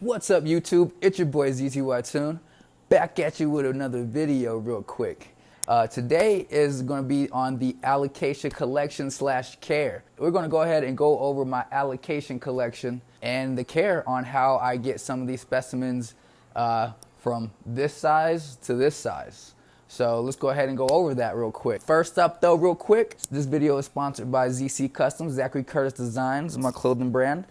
What's up, YouTube? It's your boy ZTY Toon, back at you with another video real quick. Today is going to be on the Alocasia collection / care. We're going to go ahead and go over my Alocasia collection and the care on how I get some of these specimens from this size to this size. So let's go ahead and go over that real quick. First up though, real quick, this video is sponsored by ZC Customs, Zachary Curtis Designs, my clothing brand.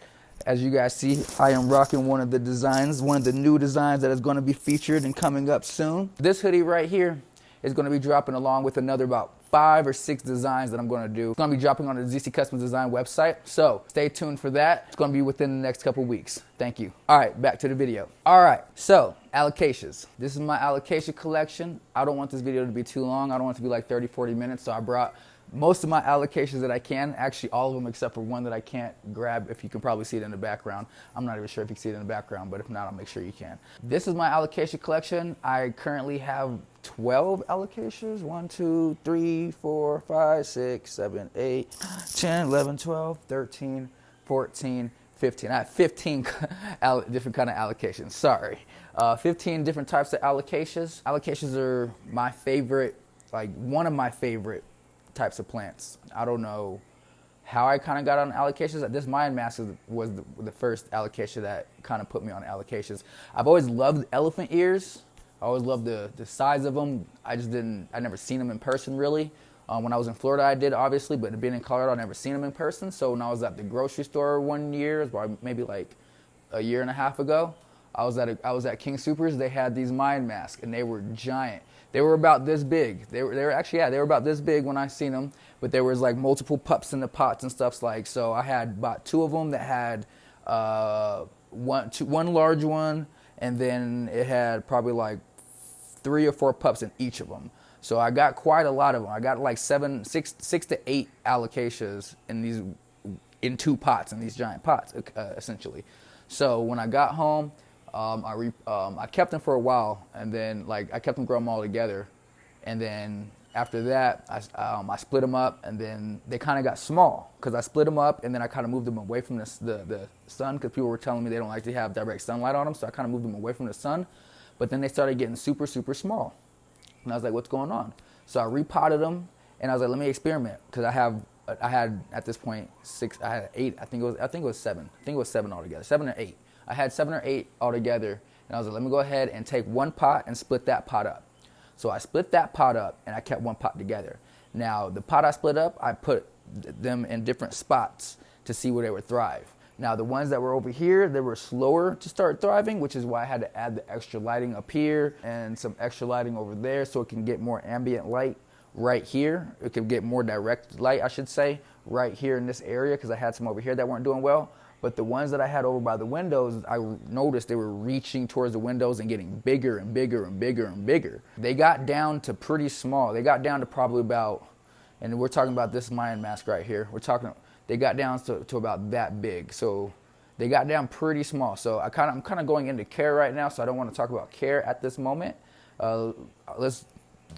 As you guys see, I am rocking one of the designs, one of the new designs that is going to be featured and coming up soon. This hoodie right here is going to be dropping along with another about 5 or 6 designs that I'm going to do. It's going to be dropping on the ZC Customs Design website, so stay tuned for that. It's going to be within the next couple weeks. Thank you. All right, back to the video. All right, so Alocasias. This is my Alocasia collection. I don't want this video to be too long. I don't want it to be like 30, 40 minutes, so I brought most of my Alocasias that I can, actually all of them except for one that I can't grab. If you can probably see it in the background. I'm not even sure if you can see it in the background, but if not, I'll make sure you can. This is my Alocasia collection. I currently have 12 Alocasias. 1, 2, 3, 4, 5, 6, 7, 8, 10, 11, 12, 13, 14, 15. I have 15 different kind of allocations. Sorry. 15 different types of Alocasias. Alocasias are my favorite, like one of my favorite types of plants. I don't know how I kind of got on Alocasias. This Mayan Mask was the first Alocasia that kind of put me on Alocasias. I've always loved elephant ears. I always loved the size of them. I never seen them in person really. When I was in Florida I did, obviously, but being in Colorado I never seen them in person. So when I was at the grocery store one year, maybe like a year and a half ago, I was at King Soopers. They had these Mayan Masks and they were giant. They were about this big. They were actually, yeah, they were about this big when I seen them, but there was like multiple pups in the pots and stuff like. So I had bought 2 of them that had one large one, and then it had probably like 3 or 4 pups in each of them. So I got quite a lot of them. I got like 6 to 8 Alocasias in 2 pots, in these giant pots, essentially. So when I got home, I kept them for a while, and then I kept them growing all together, and then after that I split them up, and then they kind of got small because I split them up, and then I kind of moved them away from the sun because people were telling me they don't like to have direct sunlight on them, so I kind of moved them away from the sun. But then they started getting super small, and I was like, what's going on? So I repotted them, and I was like, let me experiment, because I had at this point 6, I had 8, I think it was 7 altogether, 7 or 8. I had 7 or 8 altogether, and I was like, let me go ahead and take one pot and split that pot up. So I split that pot up, and I kept one pot together. Now, the pot I split up, I put them in different spots to see where they would thrive. Now, the ones that were over here, they were slower to start thriving, which is why I had to add the extra lighting up here and some extra lighting over there so it can get more ambient light right here. It can get more direct light, I should say, right here in this area, because I had some over here that weren't doing well. But the ones that I had over by the windows, I noticed they were reaching towards the windows and getting bigger and bigger and bigger and bigger. They got down to pretty small. They got down to probably about, and we're talking about this Mayan Mask right here. They got down to about that big. So they got down pretty small. So I'm kind of going into care right now, so I don't want to talk about care at this moment. Let's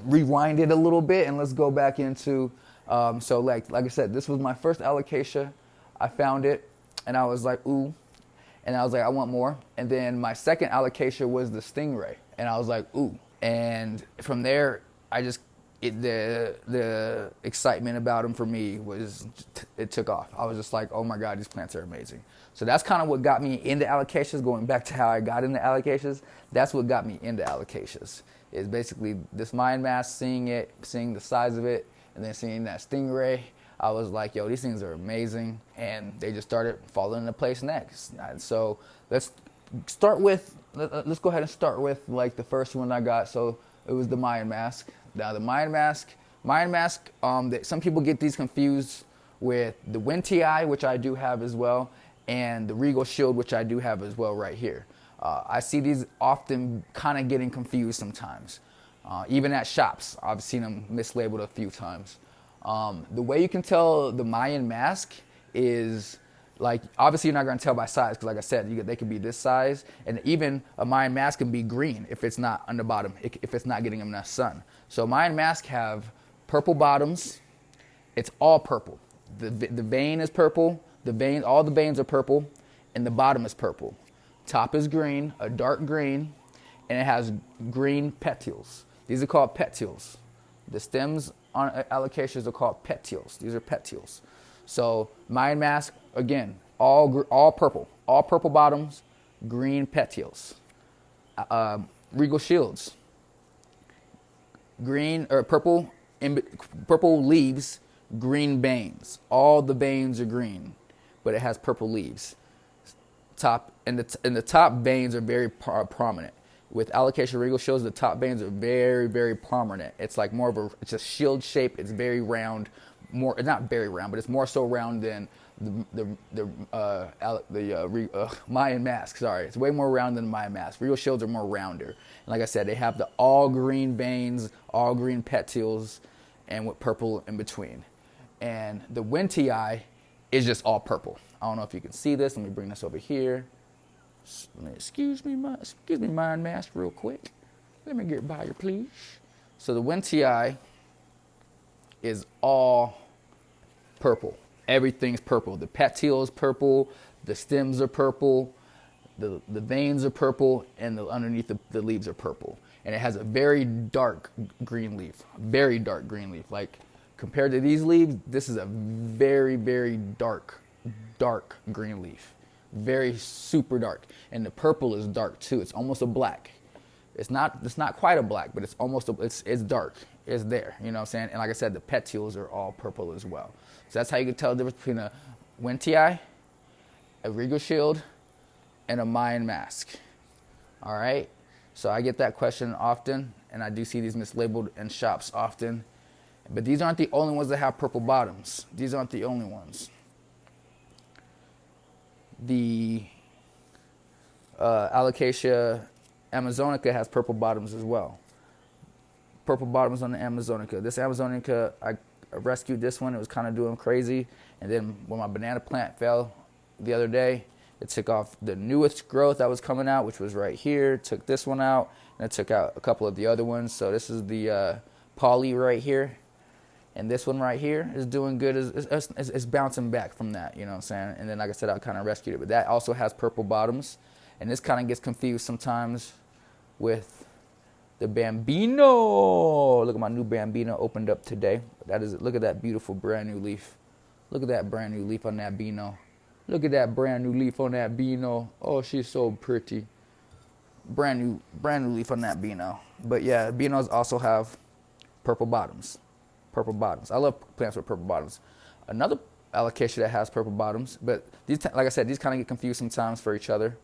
rewind it a little bit and let's go back into, so like I said, this was my first Alocasia. I found it. And I was like, ooh. And I was like, I want more. And then my second Alocasia was the Stingray. And I was like, ooh. And from there, the excitement about them for me it took off. I was just like, oh my God, these plants are amazing. So that's kind of what got me into Alocasias, going back to how I got into Alocasias. That's what got me into Alocasias, is basically this Mayan Mask, seeing the size of it, and then seeing that Stingray. I was like, yo, these things are amazing, and they just started falling into place next. So let's go ahead and start with like the first one I got. So it was the Mayan Mask. Now the Mayan Mask, some people get these confused with the Wentii, which I do have as well, and the Regal Shield, which I do have as well right here. I see these often kind of getting confused sometimes. Even at shops, I've seen them mislabeled a few times. The way you can tell the Mayan Mask is, like, obviously you're not going to tell by size, because like I said, they can be this size, and even a Mayan Mask can be green if it's not on the bottom, if it's not getting enough sun. So Mayan Mask have purple bottoms. It's all purple. The vein is purple. All the veins are purple, and the bottom is purple. Top is green, a dark green, and it has green petioles. These are called petioles. The stems on alocasias are called petioles. These are petioles. So Mayan Mask, again, all purple bottoms, green petioles. Regal Shields, green or purple leaves, green veins. All the veins are green, but it has purple leaves. The top veins are very prominent. With Alocasia Regal Shields, the top veins are very, very prominent. It's like more of it's a shield shape. It's very round, it's not very round, but it's more so round than the Mayan Mask. Sorry, it's way more round than the Mayan Mask. Regal Shields are more rounder. And like I said, they have the all green veins, all green petioles, and with purple in between. And the Wentii is just all purple. I don't know if you can see this. Let me bring this over here. Excuse me, Mayan Mask, real quick. Let me get by here, please. So the Wentii is all purple. Everything's purple. The petiole is purple. The stems are purple. The veins are purple, and underneath the leaves are purple. And it has a very dark green leaf. Very dark green leaf. Like compared to these leaves, this is a very, very dark green leaf. Very super dark, and the purple is dark too. It's almost a black. It's not quite a black, but it's almost it's dark. It's there, you know what I'm saying? And like I said, the petioles are all purple as well. So that's how you can tell the difference between a Wentii, a Regal Shield, and a Mayan Mask. All right. So I get that question often, and I do see these mislabeled in shops often. But these aren't the only ones that have purple bottoms. These aren't the only ones. The Alocasia Amazonica has purple bottoms as well. Purple bottoms on the Amazonica. This Amazonica, I rescued this one. It was kind of doing crazy. And then when my banana plant fell the other day, it took off the newest growth that was coming out, which was right here. Took this one out, and it took out a couple of the other ones. So this is the poly right here. And this one right here is doing good. It's bouncing back from that, you know what I'm saying? And then, like I said, I kind of rescued it. But that also has purple bottoms. And this kind of gets confused sometimes with the Bambino. Look at my new Bambino opened up today. Look at that beautiful brand new leaf. Look at that brand new leaf on that Bino. Look at that brand new leaf on that Bino. Oh, she's so pretty. Brand new leaf on that Bino. But yeah, Binos also have purple bottoms. Purple bottoms. I love plants with purple bottoms. Another Alocasia that has purple bottoms, but these, like I said, these kind of get confused sometimes for each other,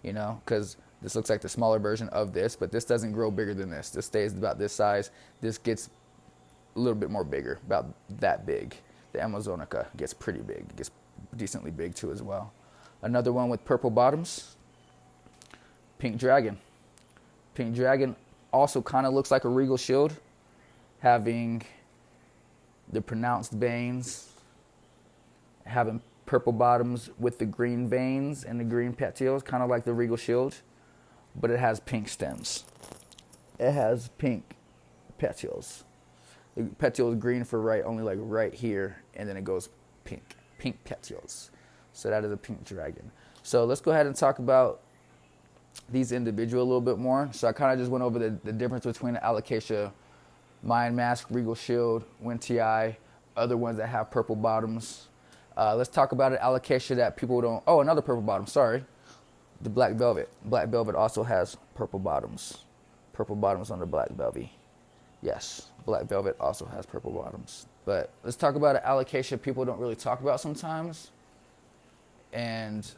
you know, because this looks like the smaller version of this, but this doesn't grow bigger than this. This stays about this size. This gets a little bit more bigger, about that big. The Amazonica gets pretty big. It gets decently big too as well. Another one with purple bottoms, Pink Dragon. Pink Dragon also kind of looks like a Regal Shield, having the pronounced veins, having purple bottoms with the green veins and the green petioles, kind of like the Regal Shield, but it has pink stems. It has pink petioles. The petiole is green for only like right here, and then it goes pink petioles. So that is a Pink Dragon. So let's go ahead and talk about these individual a little bit more. So I kind of just went over the difference between the Alocasia Mayan Mask, Regal Shield, Wentii, other ones that have purple bottoms. Let's talk about an Alocasia that people don't... Oh, another purple bottom, sorry. The Black Velvet. Black Velvet also has purple bottoms. Purple bottoms on the Black Velvet. Yes, Black Velvet also has purple bottoms. But let's talk about an Alocasia people don't really talk about sometimes. And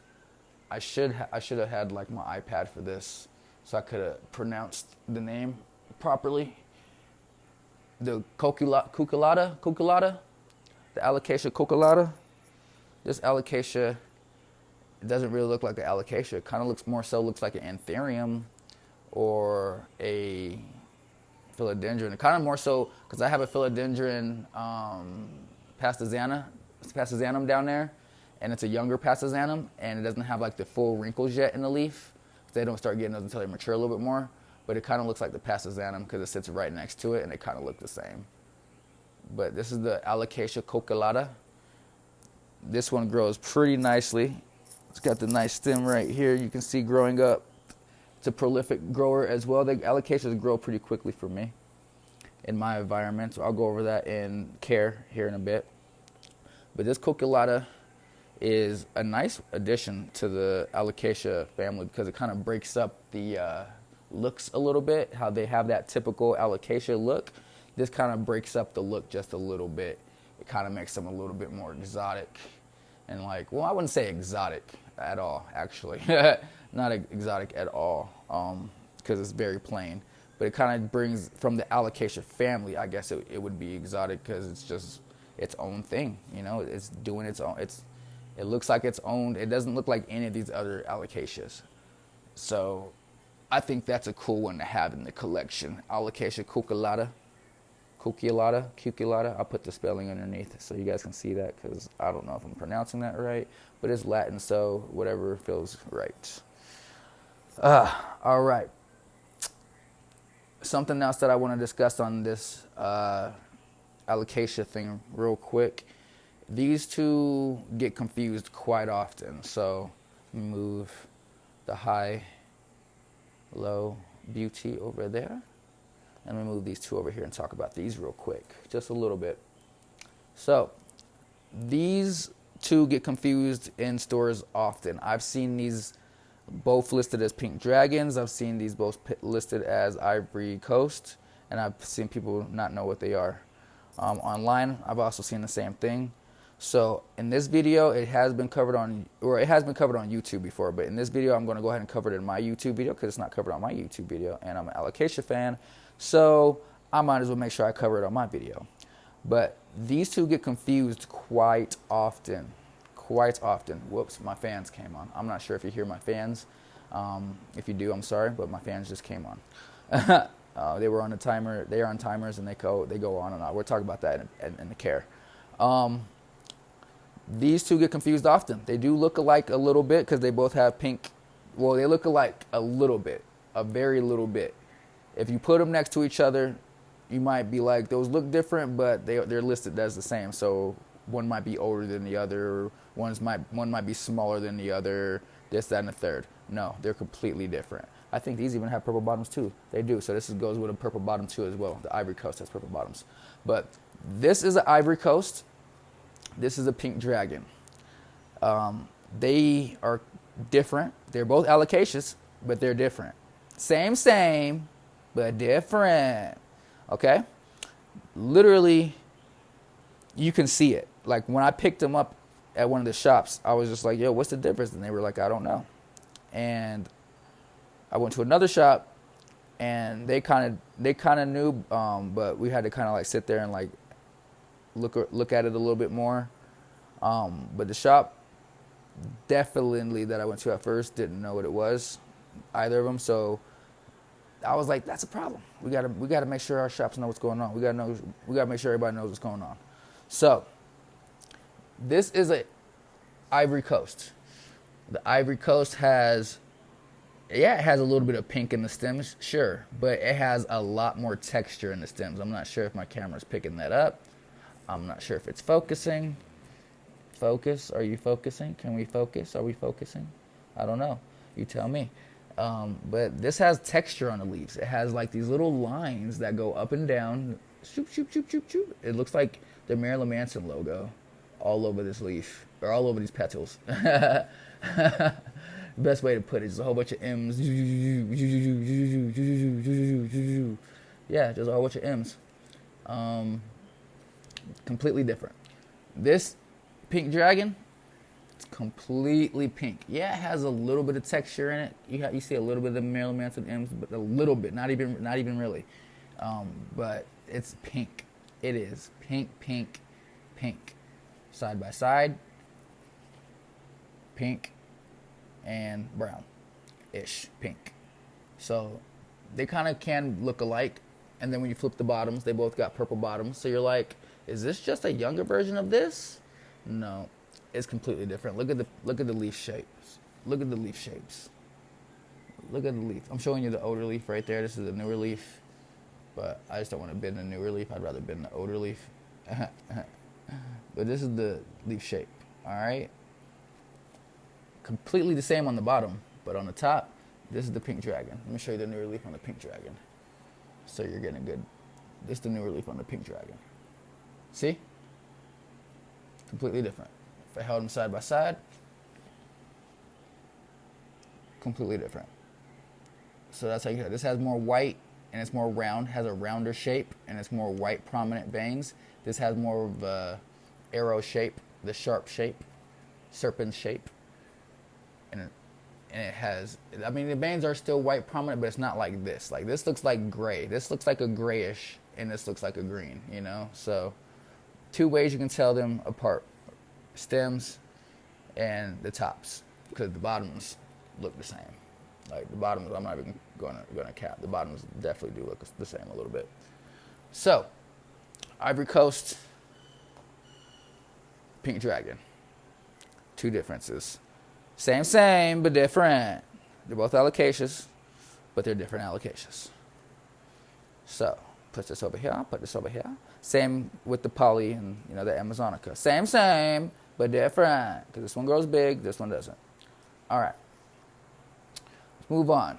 I should have had like my iPad for this, so I could have pronounced the name properly. The Cucullata, the Alocasia Cucullata. This Alocasia, it doesn't really look like an Alocasia. It kind of looks like an Anthurium or a philodendron. It kind of more so, because I have a philodendron pastazanum down there, and it's a younger pastazanum, and it doesn't have like the full wrinkles yet in the leaf. They don't start getting those until they mature a little bit more. But it kind of looks like the pastazanum because it sits right next to it, and they kind of look the same. But this is the Alocasia Cucullata. This one grows pretty nicely. It's got the nice stem right here. You can see growing up. It's a prolific grower as well. The alocasias grow pretty quickly for me in my environment. So I'll go over that in care here in a bit. But this Cucullata is a nice addition to the Alocasia family because it kind of breaks up the looks a little bit, how they have that typical Alocasia look. This kind of breaks up the look just a little bit. It kind of makes them a little bit more exotic and like, well, I wouldn't say exotic at all, actually. Not exotic at all because it's very plain. But it kind of brings from the Alocasia family, I guess it would be exotic because it's just its own thing. You know, it's doing its own. It looks like its own. It doesn't look like any of these other Alocasias. So I think that's a cool one to have in the collection. Alocasia Cucullata. Cucullata. I'll put the spelling underneath so you guys can see that because I don't know if I'm pronouncing that right, but it's Latin, so whatever feels right. All right. Something else that I want to discuss on this Alocasia thing real quick. These two get confused quite often. So move the Hilo Beauty over there. And we move these two over here and talk about these real quick, just a little bit. So these two get confused in stores often. I've seen these both listed as pink dragons. I've seen these both listed as Ivory Coast, and I've seen people not know what they are. Online, I've also seen the same thing. So in this video, it has been covered on YouTube before, but in this video, I'm going to go ahead and cover it in my YouTube video because it's not covered on my YouTube video, and I'm an Alocasia fan, so I might as well make sure I cover it on my video. But these two get confused quite often. Whoops, my fans came on. I'm not sure if you hear my fans. If you do, I'm sorry, but my fans just came on. They were on a timer. They are on timers, and they go on and on. We'll talk about that in the care. These two get confused often. They do look alike a little bit because they both have pink. Well, they look alike a little bit, a very little bit. If you put them next to each other, you might be like, those look different, but they're listed as the same. So one might be older than the other. One might be smaller than the other. This, that, and the third. No, they're completely different. I think these even have purple bottoms too. They do. So this goes with a purple bottom too as well. The Ivory Coast has purple bottoms. But this is an Ivory Coast. This is a pink dragon. They are different. They're both Alocasias, but they're different. Same, but different. Okay? Literally, you can see it. Like when I picked them up at one of the shops, I was just like, yo, what's the difference? And they were like, I don't know. And I went to another shop, and they kind of knew, but we had to kind of like sit there and like look at it a little bit more. But the shop definitely that I went to at first didn't know what it was, either of them. So I was like, that's a problem. We gotta make sure our shops know what's going on. We gotta make sure everybody knows what's going on. So this is a Ivory Coast. The Ivory Coast has it has a little bit of pink in the stems, sure, but it has a lot more texture in the stems. I'm not sure if my camera's picking that up. I'm not sure if it's focusing. Focus, are you focusing? Can we focus? Are we focusing? I don't know. You tell me. But this has texture on the leaves. It has like these little lines that go up and down. Shoop, shoop, shoop, shoop, shoop. It looks like the Marilyn Manson logo all over this leaf, or all over these petals. Best way to put it is a whole bunch of M's. Yeah, just a whole bunch of M's. Completely different. This pink dragon, it's completely pink. Yeah, it has a little bit of texture in it. You see a little bit of the Marilyn Manson M's, but a little bit, not even really. But it's pink. It is pink, pink, pink. Side by side, pink and brown-ish pink. So they kind of can look alike. And then when you flip the bottoms, they both got purple bottoms. So you're like, is this just a younger version of this? No, it's completely different. Look at the leaf shapes. Look at the leaf shapes. Look at the leaf. I'm showing you the older leaf right there. This is a newer leaf, but I just don't want to bend the newer leaf. I'd rather bend the older leaf. But this is the leaf shape. All right. completely the same on the bottom, but on the top, this is the pink dragon. Let me show you the newer leaf on the pink dragon. So you're getting a good, this is the newer leaf on the pink dragon. See? Completely different. If I held them side by side, completely different. So that's how you get it. This has more white and it's more round, has a rounder shape, and it's more white prominent veins. This has more of a arrow shape, the sharp shape, serpent shape. And it has, I mean, the veins are still white prominent, but it's not like this. Like this looks like gray. This looks like a grayish, and this looks like a green, you know? So 2 ways you can tell them apart: stems and the tops, because the bottoms look the same. Like the bottoms, I'm not even gonna cap. The bottoms definitely do look the same a little bit. So, Ivory Coast, pink dragon. 2 differences. Same, but different. They're both alocasias, but they're different alocasias. So, put this over here, put this over here. Same with the poly and, you know, the Amazonica. Same, but different. Because this one grows big, this one doesn't. All right. Let's move on.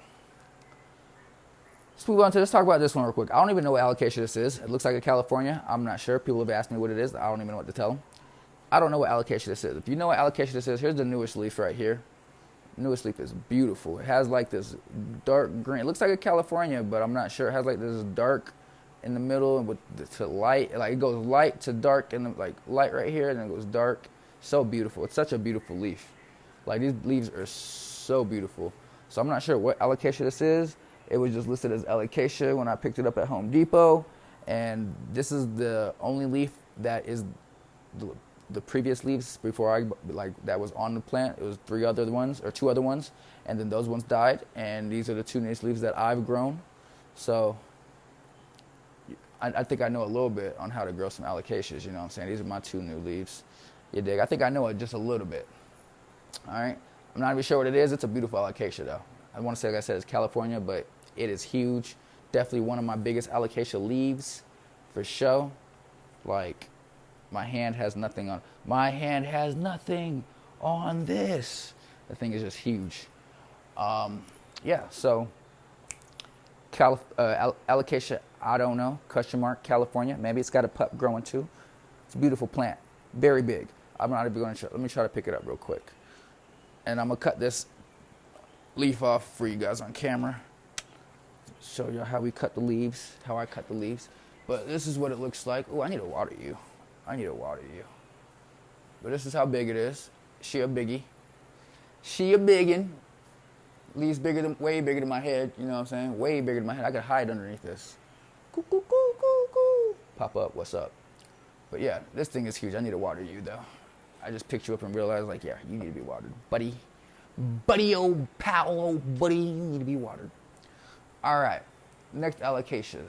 Let's talk about this one real quick. I don't even know what alocasia this is. It looks like a California. I'm not sure. People have asked me what it is. I don't even know what to tell them. I don't know what alocasia this is. If you know what alocasia this is, here's the newest leaf right here. The newest leaf is beautiful. It has like this dark green. It looks like a California, but I'm not sure. It has like this dark in the middle and with to light. Like it goes light to dark and like light right here, and then it goes dark. So beautiful. It's such a beautiful leaf. Like these leaves are so beautiful. So I'm not sure what alocasia this is. It was just listed as alocasia when I picked it up at Home Depot, and this is the only leaf that is the previous leaves before I that was on the plant. It was 2 other ones, and then those ones died, and these are the 2 newest leaves that I've grown. So I think I know a little bit on how to grow some alocasias. You know what I'm saying? These are my 2 new leaves. You dig? I think I know it just a little bit. All right. I'm not even sure what it is. It's a beautiful alocasia though. I want to say, like I said, it's California, but it is huge. Definitely one of my biggest alocasia leaves for sure. Like, my hand has nothing on this. The thing is just huge. Yeah, so alocasia, I don't know, California. Maybe it's got a pup growing too. It's a beautiful plant, very big. I'm not even going to let me try to pick it up real quick. And I'm going to cut this leaf off for you guys on camera. Show you how we cut the leaves, how I cut the leaves. But this is what it looks like. Oh, I need to water you. But this is how big it is. She a biggie. She a biggin. Leaves way bigger than my head. You know what I'm saying? Way bigger than my head. I could hide underneath this. Coo, coo, coo, coo, coo. Pop up. What's up? But yeah, this thing is huge. I need to water you though. I just picked you up and realized, like, yeah, you need to be watered, buddy. Buddy, old pal, old buddy, you need to be watered. All right, next alocasia.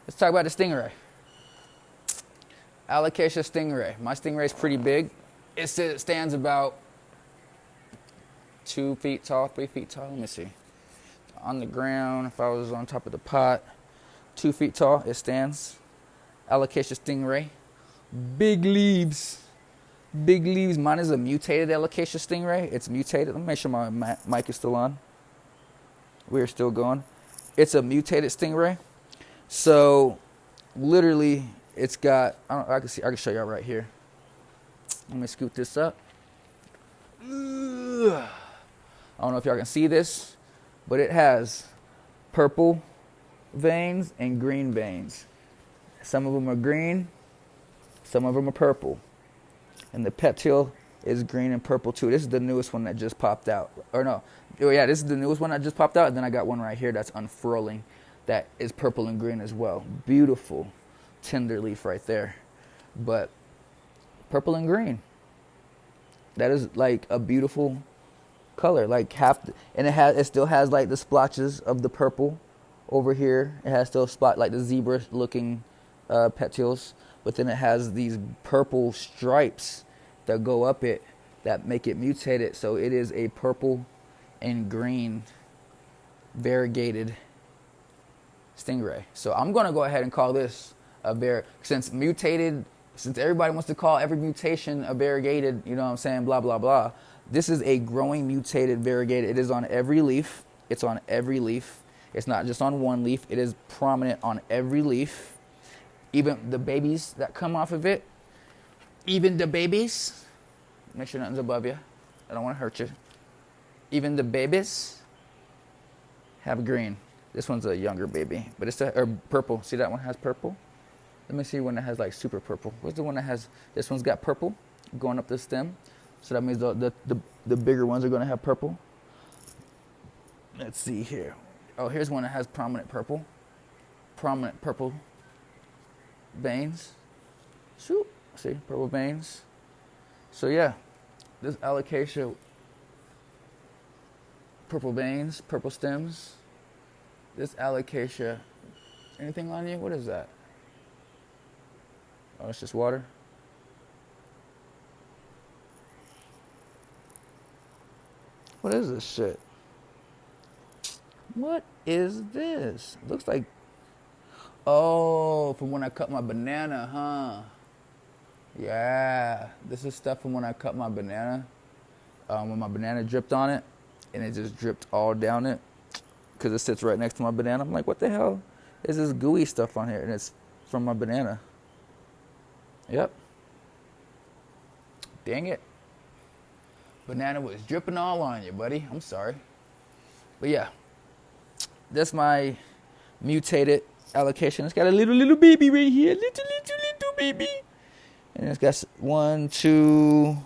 Let's talk about the Stingray. Alocasia Stingray. My Stingray is pretty big. It stands about 2 feet tall, 3 feet tall. Let me see. On the ground, if I was on top of the pot, 2 feet tall, it stands. Alocasia Stingray. Big leaves. Big leaves. Mine is a mutated alocasia stingray. It's mutated. Let me make sure my mic is still on. We're still going. It's a mutated stingray. So, literally, it's got. I can show y'all right here. Let me scoot this up. I don't know if y'all can see this, but it has purple veins and green veins. Some of them are green. Some of them are purple. And the petiole is green and purple too. This is the newest one that just popped out. Or no, oh yeah, this is the newest one that just popped out. And then I got one right here that's unfurling that is purple and green as well. Beautiful, tender leaf right there. But purple and green. That is like a beautiful color. Like and it still has like the splotches of the purple over here. It has still spot like the zebra looking petioles. But then it has these purple stripes that go up it that make it mutated. So it is a purple and green variegated stingray. So I'm going to go ahead and call this since everybody wants to call every mutation a variegated, you know what I'm saying, blah, blah, blah. This is a growing mutated variegated. It is on every leaf. It's on every leaf. It's not just on one leaf. It is prominent on every leaf. Even the babies that come off of it, even the babies, make sure nothing's above you. I don't want to hurt you. Even the babies have green. This one's a younger baby, but it's or purple. See that one has purple? Let me see one that has like super purple. What's the one that has, this one's got purple going up the stem. So that means the bigger ones are going to have purple. Let's see here. Oh, here's one that has prominent purple veins. Shoot, see, purple veins. So yeah, this alocasia, purple veins, purple stems. This alocasia, anything on you? What is that? Oh, it's just water. What is this shit? What is this? Looks like, oh, from when I cut my banana, huh? Yeah, this is stuff from when I cut my banana. When my banana dripped on it, and it just dripped all down it, because it sits right next to my banana. I'm like, what the hell is this gooey stuff on here? And it's from my banana. Yep. Dang it. Banana was dripping all on you, buddy. I'm sorry. But yeah, that's my mutated alocasia. It's got a little baby right here. Little baby. And it's got one, two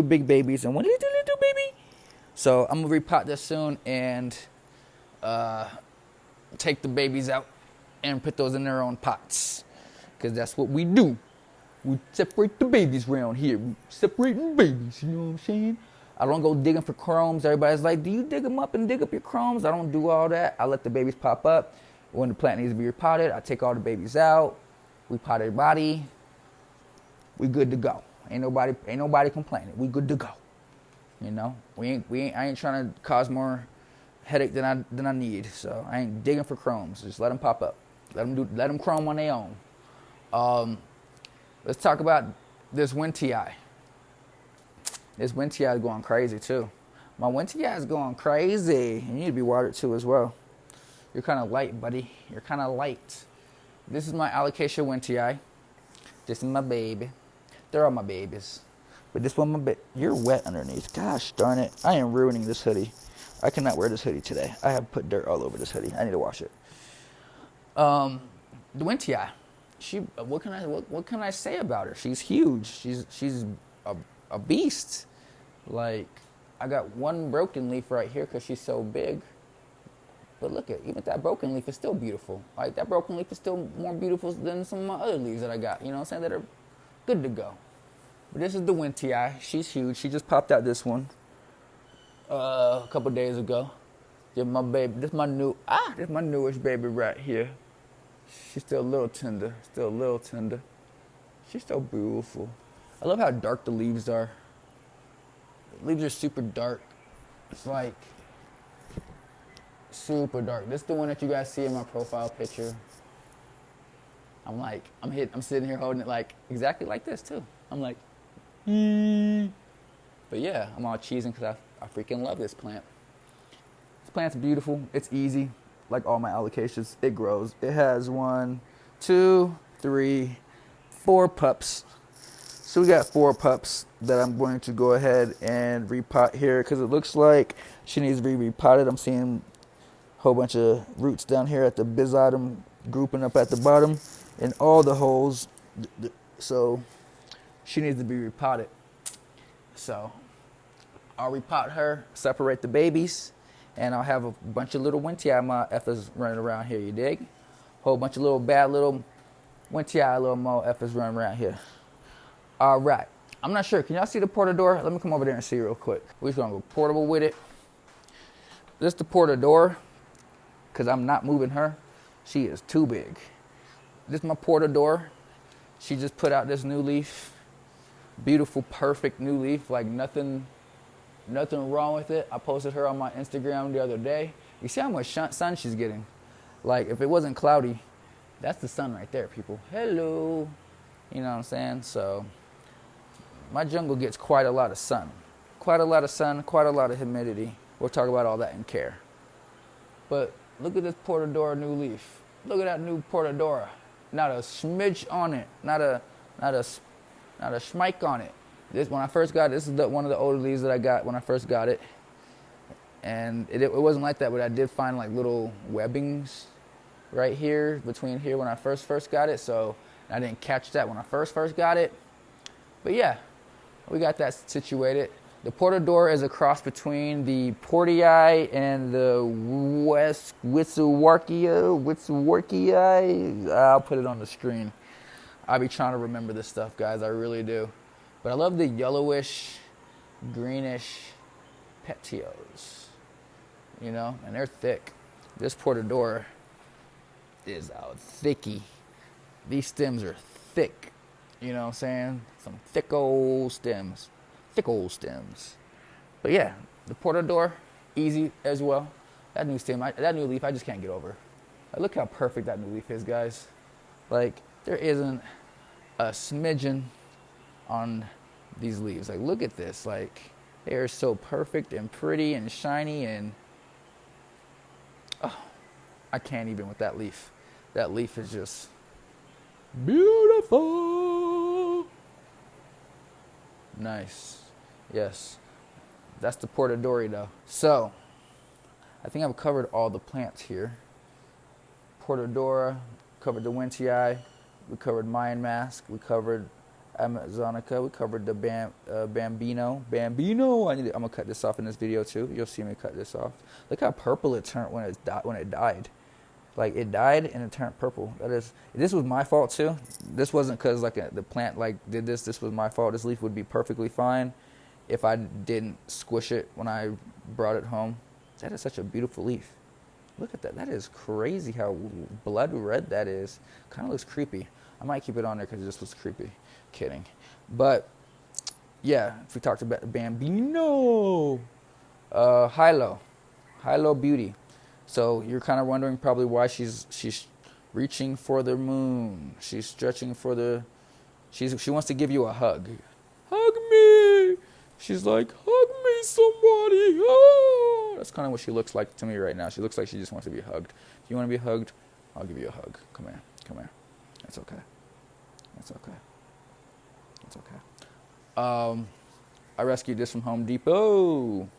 big babies and one little baby. So I'm gonna repot this soon and take the babies out and put those in their own pots, because that's what we do. We separate the babies around here. We separating babies, you know what I'm saying? I don't go digging for chromes. Everybody's like, do you dig them up and dig up your chromes? I don't do all that. I let the babies pop up. When the plant needs to be repotted, I take all the babies out. We pot their body. We good to go. Ain't nobody complaining. We good to go. You know, I ain't trying to cause more headache than I need. So I ain't digging for chromes. Just let them pop up. Let them chrome on their own. Let's talk about this Wentii. This Wentii is going crazy too. My Wentii is going crazy. You need to be watered too as well. You're kind of light, buddy. You're kind of light. This is my Alocasia Wentii. This is my baby. They're all my babies. But this one, my baby. You're wet underneath. Gosh darn it. I am ruining this hoodie. I cannot wear this hoodie today. I have put dirt all over this hoodie. I need to wash it. The Wentii. What can I say about her? She's huge. She's a beast. Like, I got one broken leaf right here because she's so big. But look at, even that broken leaf is still beautiful. Like, that broken leaf is still more beautiful than some of my other leaves that I got. You know what I'm saying? That are good to go. But this is the Wentii. She's huge. She just popped out this one a couple days ago. Yeah, my baby. This my newest baby right here. She's still a little tender. She's so beautiful. I love how dark the leaves are. The leaves are super dark. It's like super dark. This is the one that you guys see in my profile picture. I'm sitting here holding it like exactly like this too. I'm like, but yeah, I'm all cheesing because I freaking love this plant. This plant's beautiful. It's easy. Like all my alocasias, it grows. It has 1, 2, 3, 4 pups. So we got 4 pups that I'm going to go ahead and repot here because it looks like she needs to be repotted. I'm seeing a whole bunch of roots down here at the bizotum grouping up at the bottom in all the holes. So she needs to be repotted. So I'll repot her, separate the babies, and I'll have a bunch of little Wentii effers running around here, you dig? Whole bunch of little bad little Wentii little mo effers running around here. All right. I'm not sure. Can y'all see the Portadora? Let me come over there and see real quick. We're just going to go portable with it. This is the Portadora because I'm not moving her. She is too big. This is my Portadora. She just put out this new leaf. Beautiful, perfect new leaf. Like nothing wrong with it. I posted her on my Instagram the other day. You see how much sun she's getting? Like, if it wasn't cloudy, that's the sun right there, people. Hello. You know what I'm saying? So, my jungle gets quite a lot of sun. Quite a lot of sun, quite a lot of humidity. We'll talk about all that in care. But look at this Portadora new leaf. Look at that new Portadora. Not a smidge on it. Not a schmike on it. This, when I first got it, this is one of the older leaves that I got when I first got it. And it wasn't like that, but I did find like little webbings right here, between here when I first got it. So I didn't catch that when I first got it. But yeah, we got that situated. The Portadora is a cross between the Portii and the Witsuwarkia. I'll put it on the screen. I'll be trying to remember this stuff, guys. I really do. But I love the yellowish, greenish petioles, you know, and they're thick. This Portadora is a thickie. These stems are thick, you know what I'm saying? Some thick old stems. But yeah, the Portadora, easy as well. That new stem, that new leaf, I just can't get over. Like, look how perfect that new leaf is, guys. Like, there isn't a smidgen on these leaves. Like, look at this. Like, they are so perfect and pretty and shiny, and oh, I can't even with that leaf. That leaf is just beautiful. Nice. Yes. That's the Portadora though. So, I think I've covered all the plants here. Portadora, covered the Wentii, we covered Mayan Mask, we covered Amazonica, we covered the Bambino. I'm gonna cut this off in this video too. You'll see me cut this off. Look how purple it turned when it died. Like, it died and it turned purple. This was my fault too. This wasn't because like the plant like did this. This was my fault. This leaf would be perfectly fine if I didn't squish it when I brought it home. That is such a beautiful leaf. Look at that. That is crazy how blood red that is. Kind of looks creepy. I might keep it on there because it just looks creepy. Kidding. But yeah, if we talked about Bambino, Hilo Beauty. So you're kind of wondering probably why she's reaching for the moon. She's stretching for the. She wants to give you a hug. Hug me. She's like, hug me, somebody. Oh. That's kind of what she looks like to me right now. She looks like she just wants to be hugged. If you want to be hugged, I'll give you a hug. Come here. It's okay. I rescued this from Home Depot.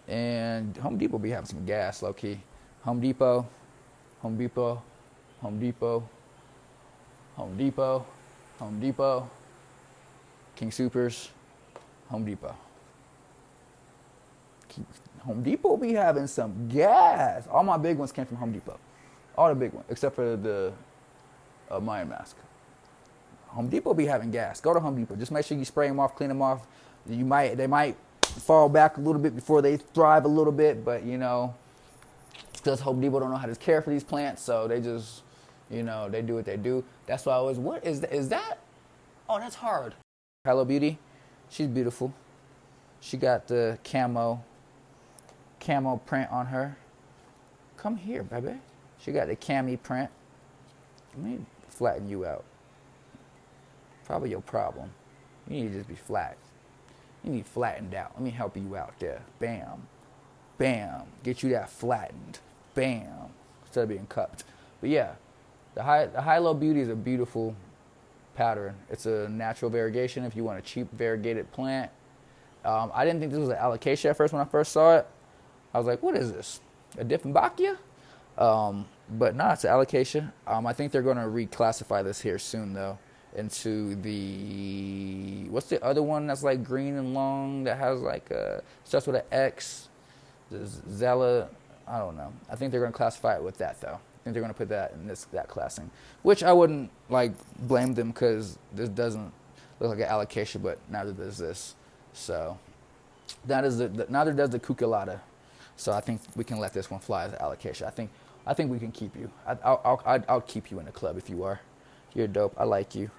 And Home Depot be having some gas, low key. Home Depot, King Supers, Home Depot. Home Depot be having some gas. All my big ones came from Home Depot. All the big ones, except for the Mayan Mask. Home Depot be having gas. Go to Home Depot. Just make sure you spray them off, clean them off. They might fall back a little bit before they thrive a little bit, but you know, because Home Depot don't know how to care for these plants, so they just, you know, they do what they do. That's why I was, what is that? Oh, that's hard. Hilo Beauty, she's beautiful. She got the camo print on her. Come here, baby. She got the cami print. Let me flatten you out. Probably your problem. You need to just be flat. You need flattened out. Let me help you out there. Bam. Bam. Get you that flattened. Bam. Instead of being cupped. But yeah, the Hilo Beauty is a beautiful pattern. It's a natural variegation if you want a cheap variegated plant. I didn't think this was an Alocasia at first when I first saw it. I was like, what is this? A Dieffenbachia? But nah, it's an Alocasia. I think they're going to reclassify this here soon, though, into the, what's the other one that's like green and long that has like starts with an X? The Zella, I don't know. I think they're going to classify it with that, though. I think they're going to put that in that classing, which I wouldn't like blame them because this doesn't look like an Alocasia, but neither does this. So neither does the Cucullata. So I think we can let this one fly as an Alocasia. I think we can keep you. I'll keep you in the club if you are. You're dope. I like you.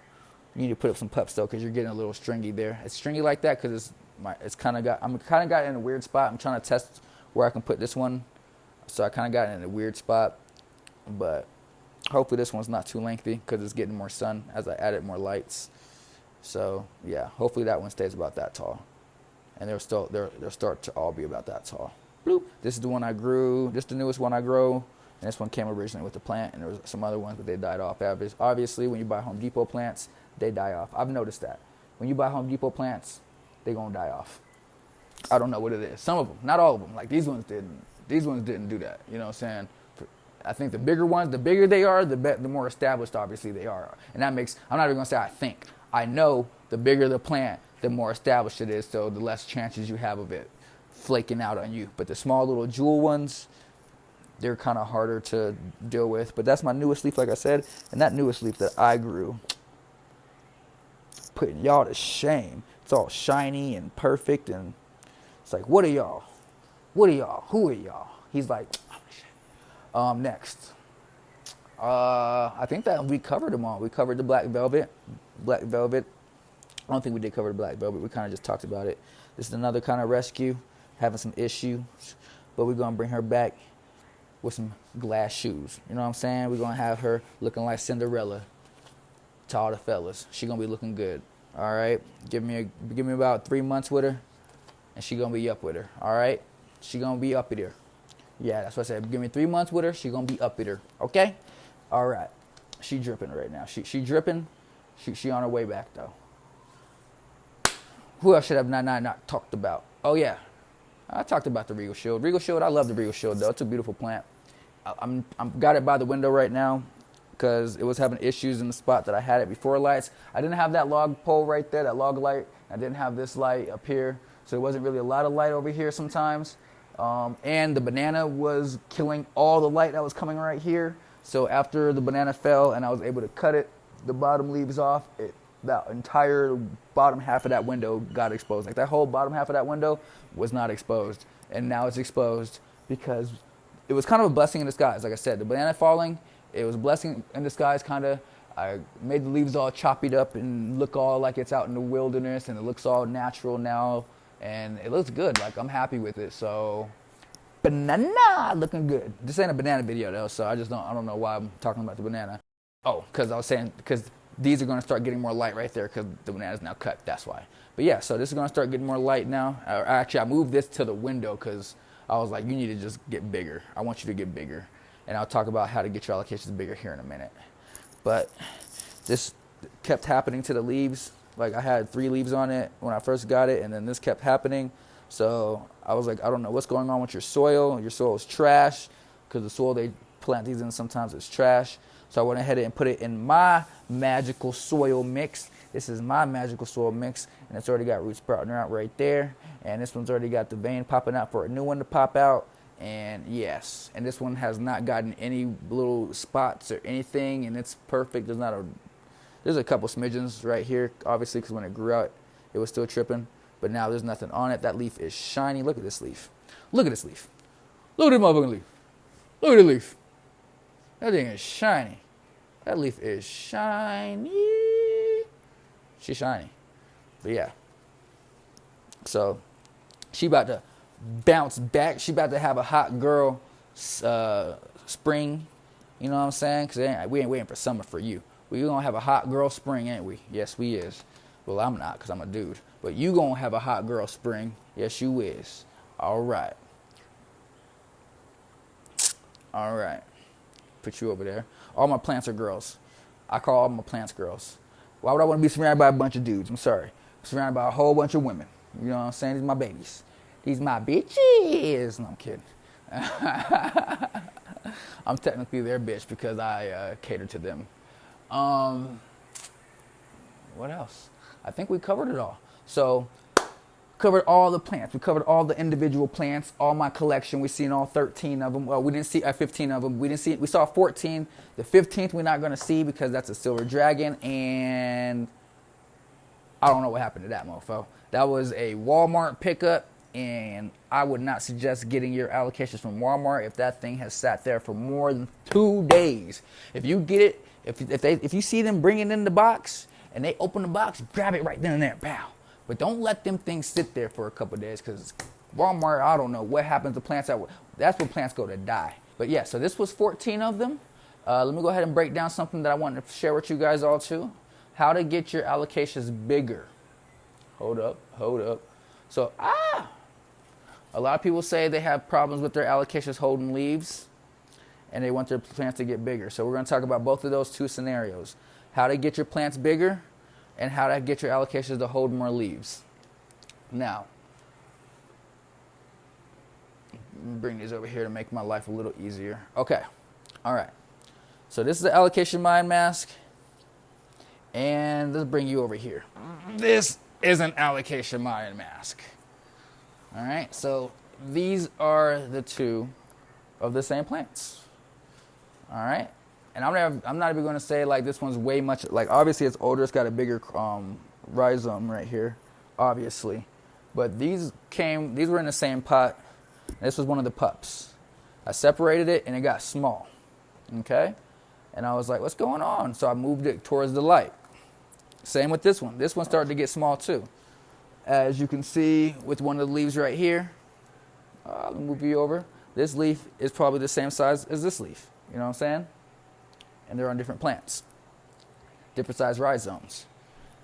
You need to put up some pups though, because you're getting a little stringy there. It's stringy like that because I'm kind of got it in a weird spot. I'm trying to test where I can put this one, so I kind of got it in a weird spot. But hopefully this one's not too lengthy because it's getting more sun as I added more lights. So yeah, hopefully that one stays about that tall, and they'll start to all be about that tall. Bloop. This is the one I grew. This is the newest one I grow, and this one came originally with the plant, and there was some other ones, but they died off. Obviously, when you buy Home Depot plants, they die off. I've noticed that when you buy Home Depot plants, they gonna die off. I don't know what it is. Some of them, not all of them. Like these ones didn't. These ones didn't do that. You know what I'm saying? I think the bigger ones, the bigger they are, the more established obviously they are. And that makes, I'm not even gonna say I think. I know the bigger the plant, the more established it is, so the less chances you have of it flaking out on you. But the small little jewel ones, they're kind of harder to deal with. But that's my newest leaf, like I said. And that newest leaf that I grew, putting y'all to shame. It's all shiny and perfect, and it's like, what are y'all? What are y'all? Who are y'all? He's like, next. I think that we covered them all. We covered the black velvet. Black velvet. I don't think we did cover the black velvet. We kind of just talked about it. This is another kind of rescue, having some issues, but we're gonna bring her back with some glass shoes. You know what I'm saying? We're gonna have her looking like Cinderella to all the fellas. She gonna be looking good. All right. Give me about 3 months with her, and she gonna be up with her. All right. She gonna be up with her. Yeah, that's what I said. Give me 3 months with her. She gonna be up with her. Okay. All right. She dripping right now. She dripping. She on her way back though. Who else should have not talked about? Oh yeah, I talked about the Regal Shield. Regal Shield, I love the Regal Shield though. It's a beautiful plant. I'm got it by the window right now because it was having issues in the spot that I had it before lights. I didn't have that log pole right there, that log light. I didn't have this light up here, so there wasn't really a lot of light over here sometimes. And the banana was killing all the light that was coming right here. So after the banana fell and I was able to cut it, the bottom leaves off, that entire bottom half of that window got exposed. Like that whole bottom half of that window was not exposed, and now it's exposed because it was kind of a blessing in disguise. Like I said, the banana falling, it was a blessing in disguise kind of. I made the leaves all choppied up and look all like it's out in the wilderness, and it looks all natural now, and it looks good. Like I'm happy with it. So banana looking good. This ain't a banana video though, so I don't know why I'm talking about the banana. Oh, because I was saying, because these are going to start getting more light right there because the banana's now cut. That's why. But yeah, so this is going to start getting more light now. Actually, I moved this to the window because I was like, you need to just get bigger. I want you to get bigger. And I'll talk about how to get your allocations bigger here in a minute. But this kept happening to the leaves. Like I had 3 leaves on it when I first got it, and then this kept happening. So I was like, I don't know what's going on with your soil. Your soil is trash because the soil they plant these in sometimes is trash. So I went ahead and put it in my magical soil mix. This is my magical soil mix, and it's already got roots sprouting out right there. And this one's already got the vein popping out for a new one to pop out. And yes, and this one has not gotten any little spots or anything, and it's perfect. There's a couple smidgens right here, obviously, because when it grew out, it was still tripping. But now there's nothing on it. That leaf is shiny. Look at this leaf. Look at this leaf. Look at this motherfucking leaf. Look at the leaf. That thing is shiny. That leaf is shiny. She's shiny. But yeah. So she about to bounce back. She about to have a hot girl spring. You know what I'm saying? Because we ain't waiting for summer for you. We gonna have a hot girl spring, ain't we? Yes, we is. Well, I'm not because I'm a dude. But you gonna have a hot girl spring. Yes, you is. All right. All right. Put you over there. All my plants are girls. I call all my plants girls. Why would I want to be surrounded by a bunch of dudes? I'm sorry. I'm surrounded by a whole bunch of women. You know what I'm saying? These are my babies. These my bitches. No, I'm kidding. I'm technically their bitch because I cater to them. What else? I think we covered it all. So, covered all the plants. We covered all the individual plants, all my collection. We seen all 13 of them. Well, we didn't see 15 of them. We saw 14. The 15th we're not going to see because that's a silver dragon, and I don't know what happened to that mofo. That was a Walmart pickup, and I would not suggest getting your allocations from Walmart if that thing has sat there for more than 2 days. If you get it, if you see them bring it in the box and they open the box, grab it right then and there, pow. But don't let them things sit there for a couple of days because Walmart, I don't know what happens to plants. That's when plants go to die. But yeah, so this was 14 of them. Let me go ahead and break down something that I wanted to share with you guys all too. how to get your alocasias bigger. Hold up. So, a lot of people say they have problems with their alocasias holding leaves, and they want their plants to get bigger. So we're going to talk about both of those two scenarios. How to get your plants bigger, and how to get your alocasias to hold more leaves. Now, bring these over here to make my life a little easier. Okay, all right. So this is the Alocasia Mayan Mask, and let's bring you over here. This is an Alocasia Mayan Mask. All right, so these are the two of the same plants. All right, and I'm not even going to say like this one's way much, like obviously it's older, it's got a bigger rhizome right here, obviously. But these were in the same pot. This was one of the pups. I separated it and it got small, okay? And I was like, what's going on? So I moved it towards the light. Same with this one. This one started to get small too. As you can see with one of the leaves right here, I'll move you over. This leaf is probably the same size as this leaf, you know what I'm saying? And they're on different plants, different size rhizomes.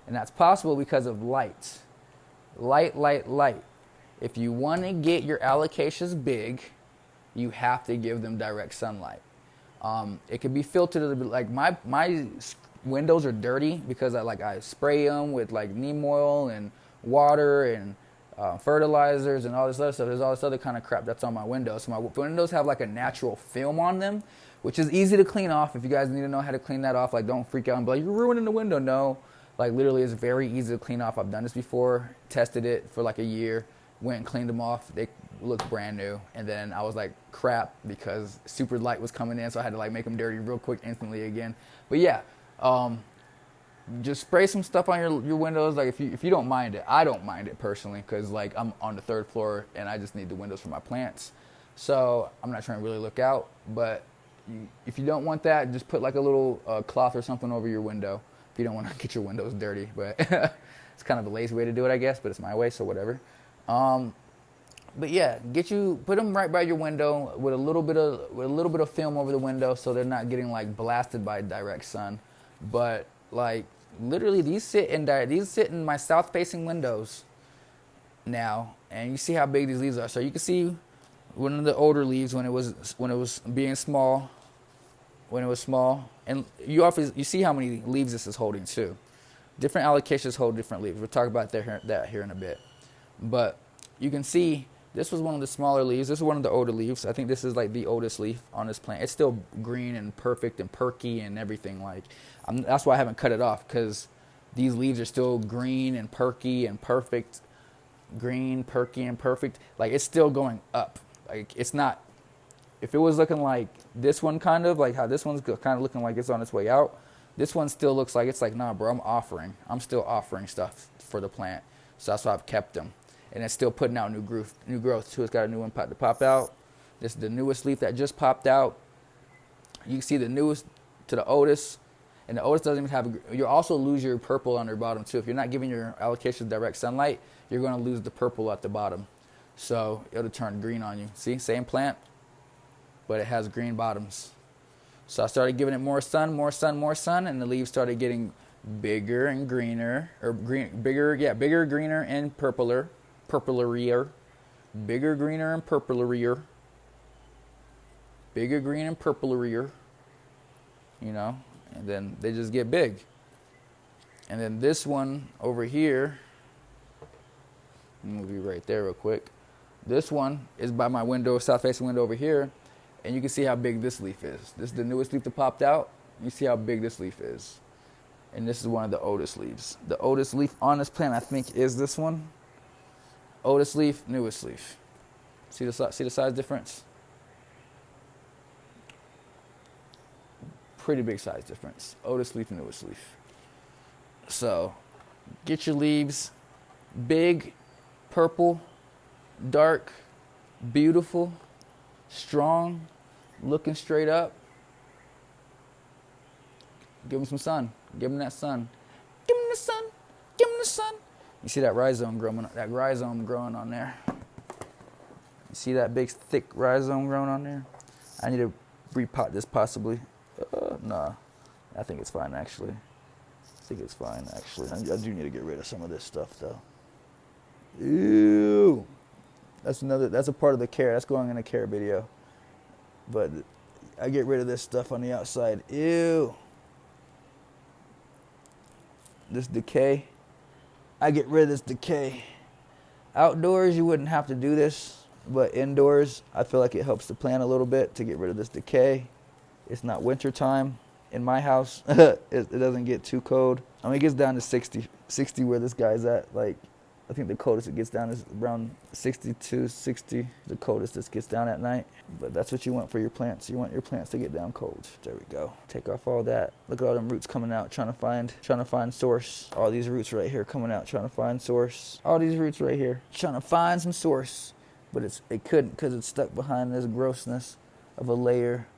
And that's possible because of light. Light. If you want to get your alocasias big, you have to give them direct sunlight. It can be filtered, like my windows are dirty because I spray them with like neem oil and water and fertilizers and all this other stuff. There's all this other kind of crap that's on my windows. So my windows have like a natural film on them, which is easy to clean off. If you guys need to know how to clean that off, like don't freak out and be like, you're ruining the window. No, like literally it's very easy to clean off. I've done this before, tested it for like a year, went and cleaned them off. They looked brand new. And then I was like, crap, because super light was coming in, so I had to like make them dirty real quick instantly again. But yeah, just spray some stuff on your windows. Like if you don't mind it, I don't mind it personally, because like I'm on the 3rd floor and I just need the windows for my plants. So I'm not trying to really look out, but if you don't want that, just put like a little cloth or something over your window if you don't want to get your windows dirty. But it's kind of a lazy way to do it, I guess, but it's my way, so whatever. But yeah, put them right by your window with a little bit of film over the window, so they're not getting like blasted by direct sun. But like literally, these sit in my south-facing windows now, and you see how big these leaves are. So you can see one of the older leaves when it was being small, and you see how many leaves this is holding too. Different alocasias hold different leaves. We'll talk about that here in a bit. But you can see this was one of the smaller leaves. This is one of the older leaves. I think this is like the oldest leaf on this plant. It's still green and perfect and perky and everything. That's why I haven't cut it off, because these leaves are still green and perky and perfect. Green, perky, and perfect. Like it's still going up. Like it's not. If it was looking like this one, kind of like how this one's kind of looking like it's on its way out, this one still looks like it's like, nah, bro, I'm still offering stuff for the plant. So that's why I've kept them. And it's still putting out new growth too. It's got a new one to pop out. This is the newest leaf that just popped out. You can see the newest to the oldest. And the oldest doesn't even have you'll also lose your purple on your bottom too. If you're not giving your allocations direct sunlight, you're going to lose the purple at the bottom. So it'll turn green on you. See, same plant, but it has green bottoms. So I started giving it more sun, and the leaves started getting bigger and greener, bigger, greener, and purplerier. Bigger, greener, and purplerier. Bigger, green, and purplerier. You know, and then they just get big. And then this one over here, move you right there real quick. This one is by my window, south-facing window over here, and you can see how big this leaf is. This is the newest leaf that popped out. You see how big this leaf is. And this is one of the oldest leaves. The oldest leaf on this plant, I think, is this one. Oldest leaf, newest leaf. See the size difference? Pretty big size difference. Oldest leaf, newest leaf. So, get your leaves big, purple, dark, beautiful, strong, looking straight up. Give them some sun. Give them that sun. Give them the sun. Give them the sun. You see that rhizome growing on there? You see that big, thick rhizome growing on there? I need to repot this possibly. Nah, I think it's fine actually. think it's fine, actually. I do need to get rid of some of this stuff, though. Ew. That's a part of the care. That's going in a care video. But I get rid of this stuff on the outside. Ew. This decay. I get rid of this decay. Outdoors, you wouldn't have to do this. But indoors, I feel like it helps the plant a little bit to get rid of this decay. It's not winter time in my house. It doesn't get too cold. I mean, it gets down to 60 where this guy's at. Like, I think the coldest it gets down is around 62, 60. The coldest this gets down at night. But that's what you want for your plants. You want your plants to get down cold. There we go. Take off all that. Look at all them roots coming out, trying to find source. All these roots right here coming out, trying to find source. All these roots right here, trying to find some source. But it couldn't because it's stuck behind this grossness of a layer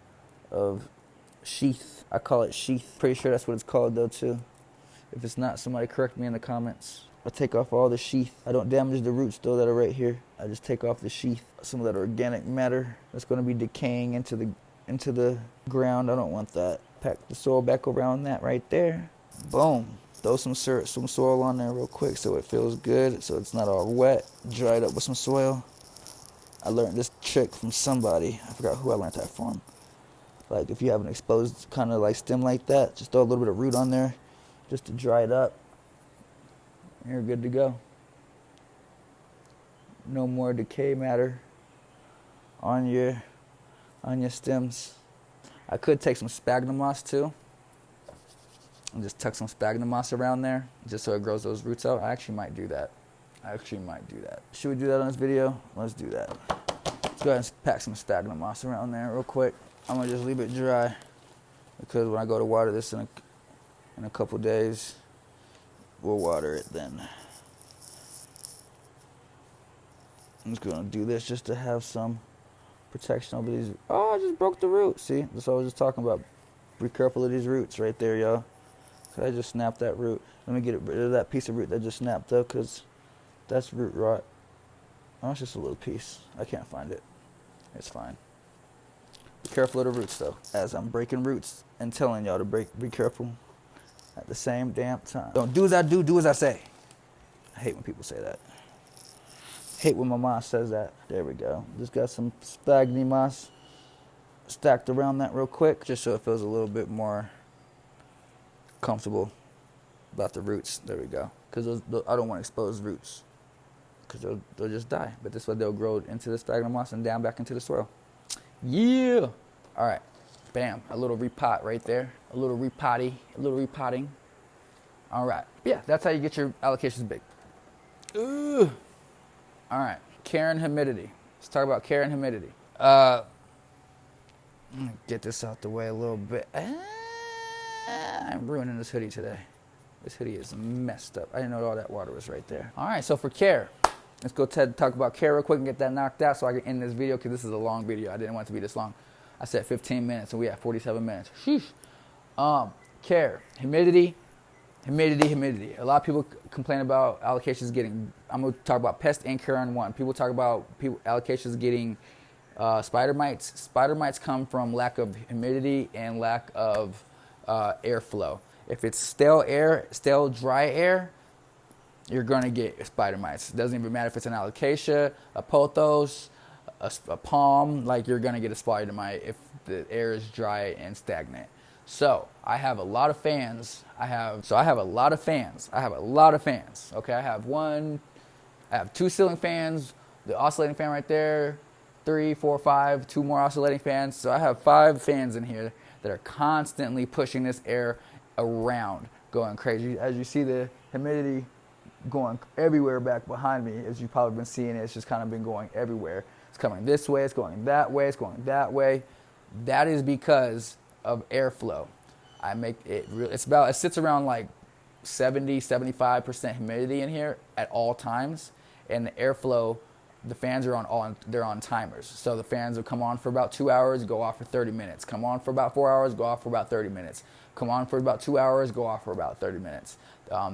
of sheath. I call it sheath. Pretty sure that's what it's called though too. If it's not, somebody correct me in the comments. I take off all the sheath. I don't damage the roots though that are right here. I just take off the sheath. Some of that organic matter that's going to be decaying into the ground. I don't want that. Pack the soil back around that right there. Boom. Throw some soil on there real quick so it feels good, so it's not all wet. Dry it up with some soil. I learned this trick from somebody. I forgot who I learned that from. Like if you have an exposed kind of like stem like that, just throw a little bit of root on there just to dry it up. You're good to go. No more decay matter on your stems. I could take some sphagnum moss too and just tuck some sphagnum moss around there just so it grows those roots out. I actually might do that. Should we do that on this video? Let's do that. Let's go ahead and pack some sphagnum moss around there real quick. I'm gonna just leave it dry because when I go to water this in a couple days, we'll water it then. I'm just gonna do this just to have some protection over these. Oh, I just broke the root. See, that's what I was just talking about. Be careful of these roots right there, y'all. I just snapped that root. Let me get rid of that piece of root that just snapped though, because that's root rot. Oh, it's just a little piece. I can't find it. It's fine. Be careful of the roots though. As I'm breaking roots and telling y'all to be careful at the same damn time. Don't do as I do as I say. I hate when people say that. Hate when my mom says that. There we go. Just got some sphagnum moss stacked around that real quick, just so it feels a little bit more comfortable about the roots. There we go. Because I don't want exposed roots, because they'll just die. But this way they'll grow into the sphagnum moss and down back into the soil. Yeah. All right. Bam. A little repot right there. A little repotting. All right. Yeah, that's how you get your allocations big. Ooh. All right. Care and humidity. Let's talk about care and humidity. Let me get this out the way a little bit. I'm ruining this hoodie today. This hoodie is messed up. I didn't know all that water was right there. All right, so for care, let's go talk about care real quick and get that knocked out so I can end this video, because this is a long video. I didn't want it to be this long. I said 15 minutes, and we have 47 minutes. Sheesh. Care, humidity. A lot of people complain about allocations getting, I'm going to talk about pest and care on one. People talk about allocations getting spider mites. Spider mites come from lack of humidity and lack of airflow. If it's stale dry air, you're going to get spider mites. It doesn't even matter if it's an alocasia, a pothos, a palm, like you're going to get a spider mite if the air is dry and stagnant. So I have a lot of fans. I have a lot of fans. Okay, I have 2 ceiling fans, the oscillating fan right there, 3, 4, 5, 2 more oscillating fans. So I have 5 fans in here that are constantly pushing this air around, going crazy. As you see the humidity going everywhere back behind me, as you've probably been seeing, it's just kind of been going everywhere. It's coming this way, it's going that way, it's going that way. That is because of airflow. It sits around like 70-75% humidity in here at all times, and the airflow, the fans are on timers. So the fans will come on for about 2 hours, go off for 30 minutes. Come on for about 4 hours, go off for about 30 minutes. Come on for about 2 hours, go off for about 30 minutes.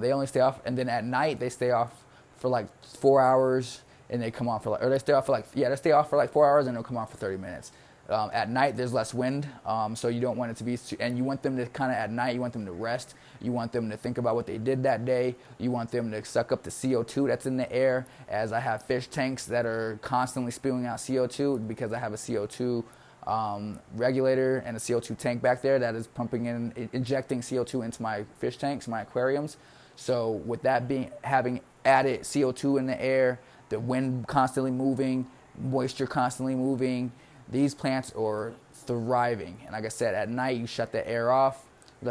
They only stay off, and then at night they stay off for like 4 hours, and they come on for they stay off for like 4 hours, and they'll come on for 30 minutes. At night, there's less wind, so you don't want it to be, and you want them to kind of at night, you want them to rest. You want them to think about what they did that day. You want them to suck up the CO2 that's in the air, as I have fish tanks that are constantly spewing out CO2 because I have a CO2 regulator and a CO2 tank back there that is pumping in, injecting CO2 into my fish tanks, my aquariums. So with that having added CO2 in the air, the wind constantly moving, moisture constantly moving, these plants are thriving. And like I said, at night you shut the air off, you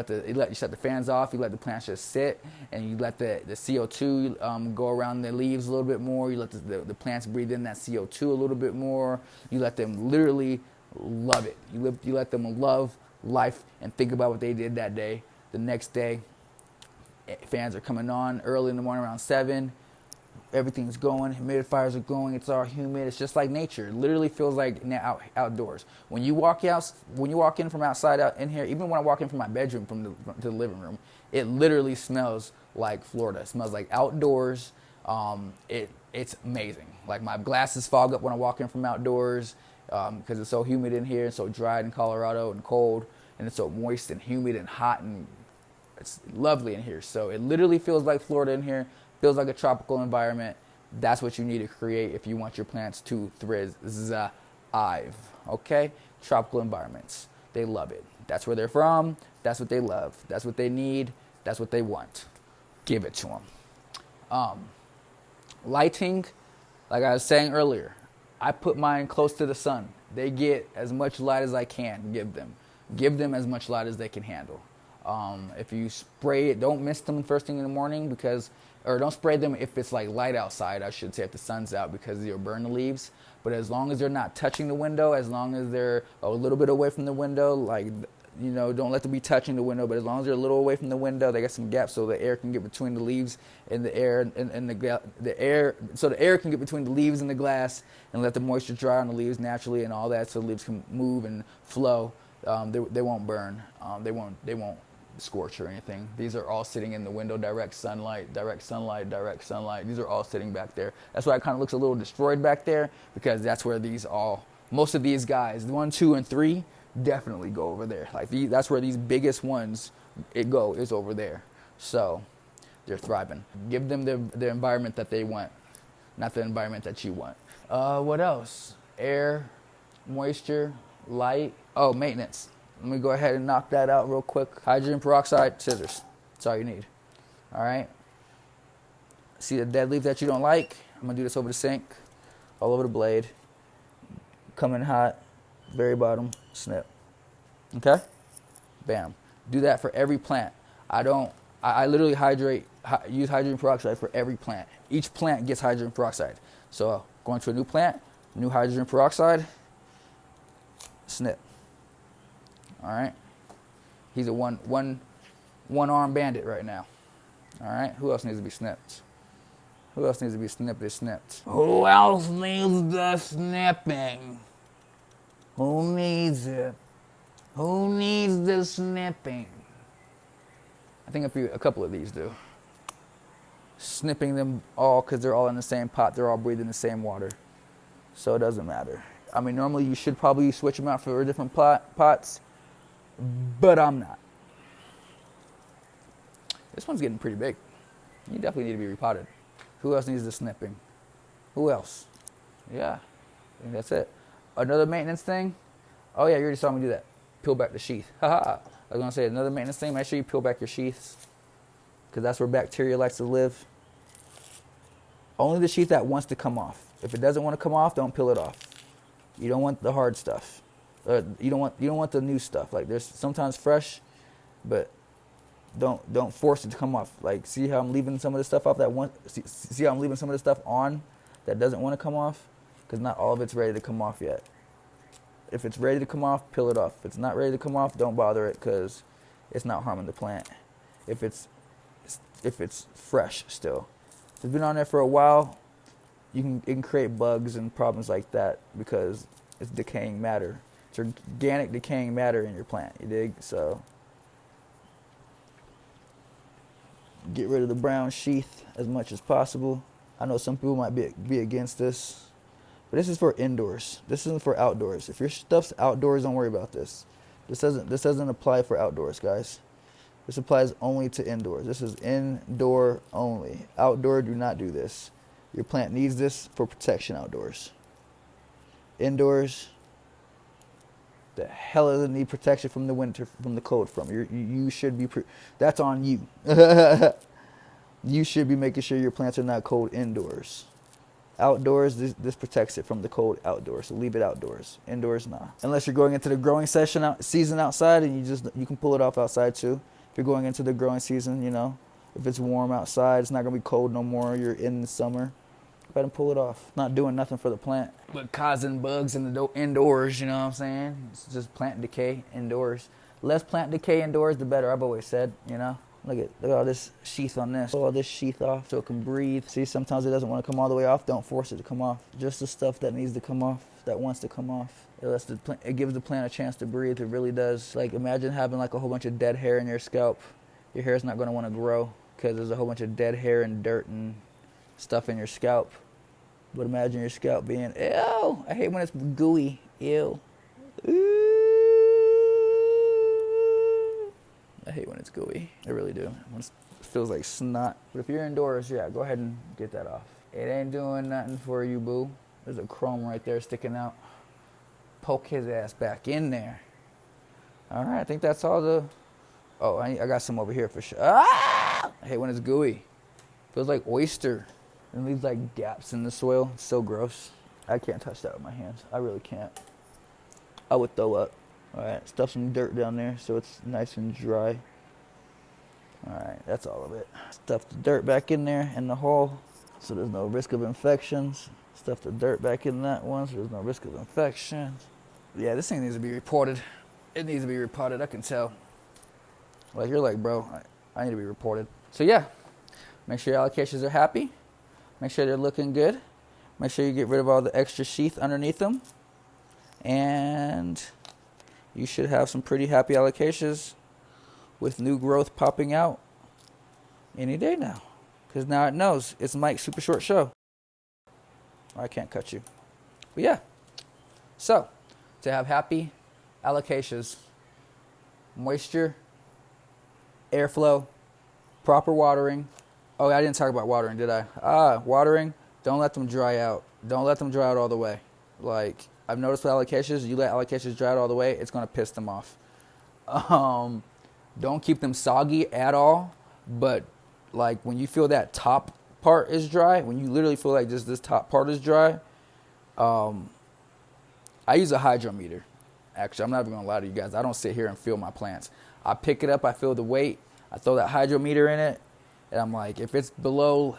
shut the fans off, you let the plants just sit, and you let the CO2 go around the leaves a little bit more. You let the plants breathe in that CO2 a little bit more. You let them literally love it. You let them love life and think about what they did that day. The next day, fans are coming on early in the morning around 7. Everything's going, humidifiers are going, it's all humid. It's just like nature. It literally feels like outdoors. When you walk in from outside out in here, even when I walk in from my bedroom to the living room, it literally smells like Florida. It smells like outdoors. It's amazing. Like my glasses fog up when I walk in from outdoors because it's so humid in here and so dry in Colorado and cold, and it's so moist and humid and hot, and it's lovely in here. So it literally feels like Florida in here. Feels like a tropical environment. That's what you need to create if you want your plants to thrive. Okay? Tropical environments. They love it. That's where they're from. That's what they love. That's what they need. That's what they want. Give it to them. Lighting, like I was saying earlier, I put mine close to the sun. They get as much light as I can give them. Give them as much light as they can handle. If you spray it, don't mist them first thing in the morning or don't spray them if it's like light outside, I should say, if the sun's out, because you'll burn the leaves. But as long as they're not touching the window, as long as they're a little bit away from the window, don't let them be touching the window, but as long as they're a little away from the window, they got some gaps so the air can get between the leaves and the air and the air, so the air can get between the leaves and the glass and let the moisture dry on the leaves naturally and all that, so the leaves can move and flow. They won't burn. They won't scorch or anything. These are all sitting in the window, direct sunlight, direct sunlight, direct sunlight. These are all sitting back there. That's why it kind of looks a little destroyed back there, because that's where most of these guys, 1, 2, and 3, definitely go over there. That's where these biggest ones is over there. So they're thriving. Give them the environment that they want, not the environment that you want. What else? Air, moisture, light. Oh, maintenance. Let me go ahead and knock that out real quick. Hydrogen peroxide, scissors. That's all you need. All right? See the dead leaf that you don't like? I'm going to do this over the sink, all over the blade. Come in hot, very bottom, snip. Okay? Bam. Do that for every plant. I literally use hydrogen peroxide for every plant. Each plant gets hydrogen peroxide. So going to a new plant, new hydrogen peroxide, snip. All right, he's a one-arm bandit right now. All right, who else needs to be snipped? Who else needs to be snipped? Who else needs the snipping? Who needs it? Who needs the snipping? I think a couple of these do. Snipping them all because they're all in the same pot. They're all breathing the same water, so it doesn't matter. I mean, normally you should probably switch them out for different pots. But I'm not. This one's getting pretty big. You definitely need to be repotted. Who else needs the snipping? Who else? Yeah, I think that's it. Another maintenance thing. Oh yeah, you already saw me do that. Peel back the sheath. Haha. I was gonna say another maintenance thing. Make sure you peel back your sheaths, because that's where bacteria likes to live. Only the sheath that wants to come off. If it doesn't want to come off, don't peel it off. You don't want the hard stuff. You don't want the new stuff. Like, there's sometimes fresh, but don't force it to come off. Like, see how I'm leaving some of the stuff off see how I'm leaving some of the stuff on that doesn't want to come off, because not all of it's ready to come off yet. If it's ready to come off, peel it off. If it's not ready to come off, don't bother it, because it's not harming the plant. If it's fresh still, if it's been on there for a while, it can create bugs and problems like that, because it's decaying matter. It's organic decaying matter in your plant, you dig? So get rid of the brown sheath as much as possible. I know some people might be against this, But this is for indoors. This isn't for outdoors. If your stuff's outdoors, don't worry about this. This doesn't apply for outdoors, guys. This applies only to indoors. This is indoor only. Outdoor, do not do this. Your plant needs this for protection outdoors. Indoors, the hell does it need protection from the winter, from the cold from? You should be, that's on you. You should be making sure your plants are not cold indoors. Outdoors, this protects it from the cold outdoors, so leave it outdoors. Indoors, nah. Unless you're going into the growing season outside, and you can pull it off outside too. If you're going into the growing season, you know, if it's warm outside, it's not gonna be cold no more. You're in the summer, go ahead and pull it off. Not doing nothing for the plant, but causing bugs in the indoors. You know what I'm saying? It's just plant decay indoors. Less plant decay indoors, the better. I've always said, you know. Look at all this sheath on this. Pull all this sheath off so it can breathe. See, sometimes it doesn't want to come all the way off. Don't force it to come off. Just the stuff that needs to come off, that wants to come off. It gives the plant a chance to breathe. It really does. Like, imagine having like a whole bunch of dead hair in your scalp. Your hair's not going to want to grow because there's a whole bunch of dead hair and dirt and stuff in your scalp. But imagine your scalp being, ew, I hate when it's gooey. Ew. Ooh. I hate when it's gooey. I really do. When it feels like snot. But if you're indoors, yeah, go ahead and get that off. It ain't doing nothing for you, boo. There's a chrome right there sticking out. Poke his ass back in there. All right, I think that's all the... Oh, I got some over here for sure. Ah! I hate when it's gooey. Feels like oyster. It leaves like gaps in the soil. It's so gross. I can't touch that with my hands. I really can't. I would throw up. All right, stuff some dirt down there so it's nice and dry. All right, that's all of it. Stuff the dirt back in there in the hole so there's no risk of infections. Stuff the dirt back in that one so there's no risk of infections. Yeah, this thing needs to be reported. It needs to be reported, I can tell. Like, you're like, bro, I need to be reported. So yeah, make sure your alocasias are happy. Make sure they're looking good. Make sure you get rid of all the extra sheath underneath them. And you should have some pretty happy alocasias with new growth popping out any day now. Because now it knows it's Mike's Super Short Show. I can't cut you. But yeah. So, to have happy alocasias, moisture, airflow, proper watering. Oh, I didn't talk about watering, did I? Watering, don't let them dry out. Don't let them dry out all the way. Like, I've noticed with alocasias, you let alocasias dry out all the way, it's going to piss them off. Don't keep them soggy at all, but like when you feel that top part is dry, when you literally feel like just this top part is dry, I use a hydrometer. Actually, I'm not even going to lie to you guys. I don't sit here and feel my plants. I pick it up, I feel the weight, I throw that hydrometer in it, and I'm like, if it's below,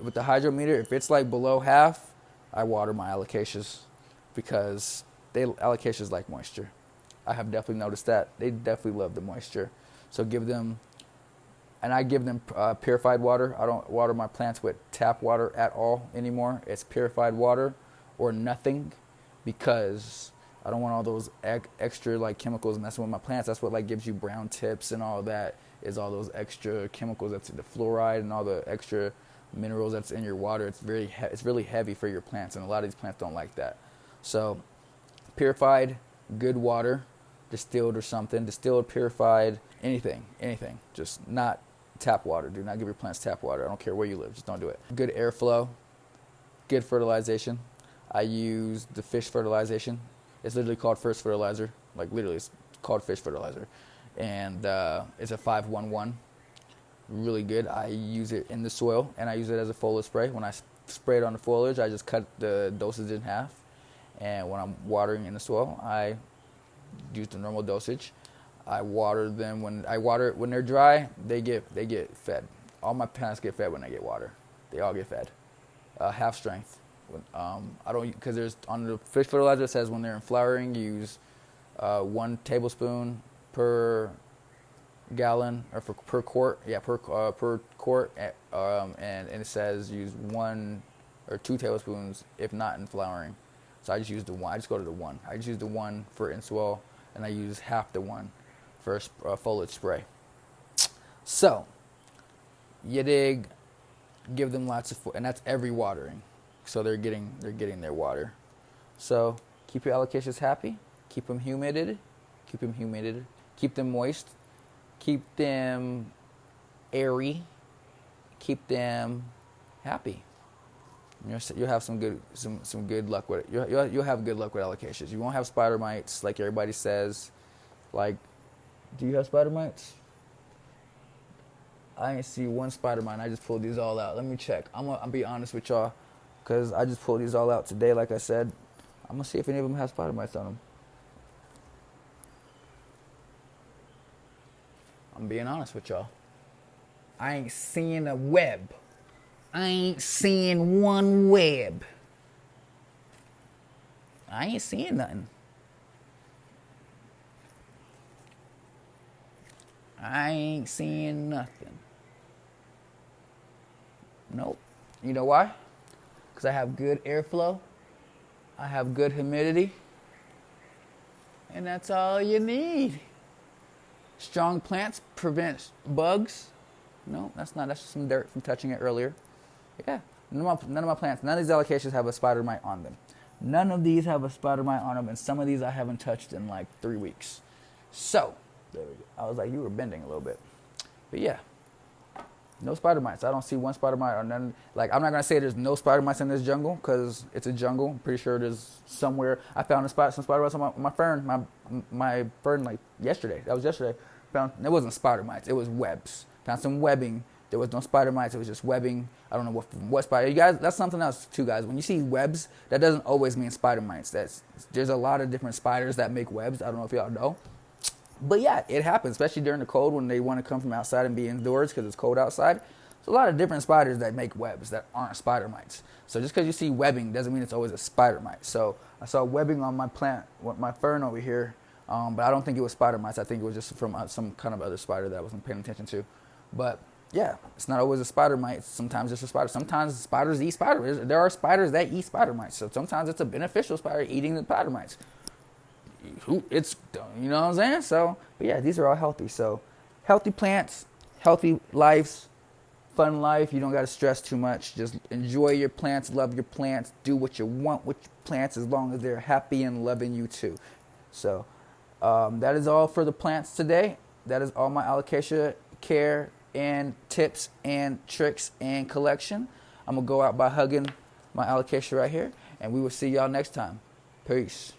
with the hydrometer, if it's like below half, I water my alocasias because alocasias like moisture. I have definitely noticed that. They definitely love the moisture. So give them, and I give them purified water. I don't water my plants with tap water at all anymore. It's purified water or nothing because I don't want all those extra like chemicals messing with my plants. That's what like gives you brown tips and all that, is all those extra chemicals. That's the fluoride and all the extra minerals that's in your water. It's really heavy for your plants, and a lot of these plants don't like that. So purified, good water, distilled or something, distilled, purified, anything, just not tap water. Do not give your plants tap water. I don't care where you live, just don't do it. Good airflow, good fertilization. I use the fish fertilization. It's literally called first fertilizer, like literally it's called fish fertilizer. And it's a 511, really good. I use it in the soil and I use it as a foliage spray. When I spray it on the foliage, I just cut the dosage in half. And when I'm watering in the soil, I use the normal dosage. I water them when they're dry. They get fed. All my plants get fed when they get water. They all get fed. Half strength. I don't, because there's on the fish fertilizer it says when they're in flowering, use 1 tablespoon per gallon or per quart. Yeah, per quart. And it says use 1 or 2 tablespoons if not in flowering. So I just use the 1. I just go to the 1. I just use the 1 for in soil, and I use half the 1 for foliage spray. So, you dig, give them lots of, and that's every watering. So they're getting their water. So keep your alocasias happy. Keep them humidity. Keep them moist. Keep them airy. Keep them happy. You'll have some good luck with it. You'll have good luck with alocasias. You won't have spider mites like everybody says. Like, do you have spider mites? I ain't see one spider mite. I just pulled these all out. Let me check. I'll be honest with y'all, because I just pulled these all out today. Like I said, I'm gonna see if any of them have spider mites on them. I'm being honest with y'all. I ain't seeing a web. I ain't seeing one web. I ain't seeing nothing. I ain't seeing nothing. Nope. You know why? Because I have good airflow. I have good humidity. And that's all you need. Strong plants prevent bugs. No, that's not. That's just some dirt from touching it earlier. Yeah. None of my plants, none of these alocasias have a spider mite on them. None of these have a spider mite on them, and some of these I haven't touched in like 3 weeks. So, there we go. I was like, you were bending a little bit. But yeah. No spider mites. I don't see one spider mite or none. Like, I'm not going to say there's no spider mites in this jungle, because it's a jungle. I'm pretty sure there's somewhere. I found some spider mites on my fern. My fern, like, yesterday. That was yesterday. It wasn't spider mites. It was webs. Found some webbing. There was no spider mites. It was just webbing. I don't know what spider. You guys, that's something else too, guys. When you see webs, that doesn't always mean spider mites. There's a lot of different spiders that make webs. I don't know if y'all know. But yeah, it happens, especially during the cold when they want to come from outside and be indoors because it's cold outside. There's a lot of different spiders that make webs that aren't spider mites. So just because you see webbing doesn't mean it's always a spider mite. So I saw webbing on my plant, my fern over here, but I don't think it was spider mites. I think it was just from some kind of other spider that I wasn't paying attention to. But yeah, it's not always a spider mite. Sometimes it's a spider. Sometimes spiders eat spiders. There are spiders that eat spider mites. So sometimes it's a beneficial spider eating the spider mites. It's, you know what I'm saying? So, but yeah, these are all healthy. So, healthy plants, healthy lives, fun life. You don't got to stress too much. Just enjoy your plants, love your plants, do what you want with your plants as long as they're happy and loving you too. So, that is all for the plants today. That is all my alocasia care and tips and tricks and collection. I'm going to go out by hugging my alocasia right here, and we will see y'all next time. Peace.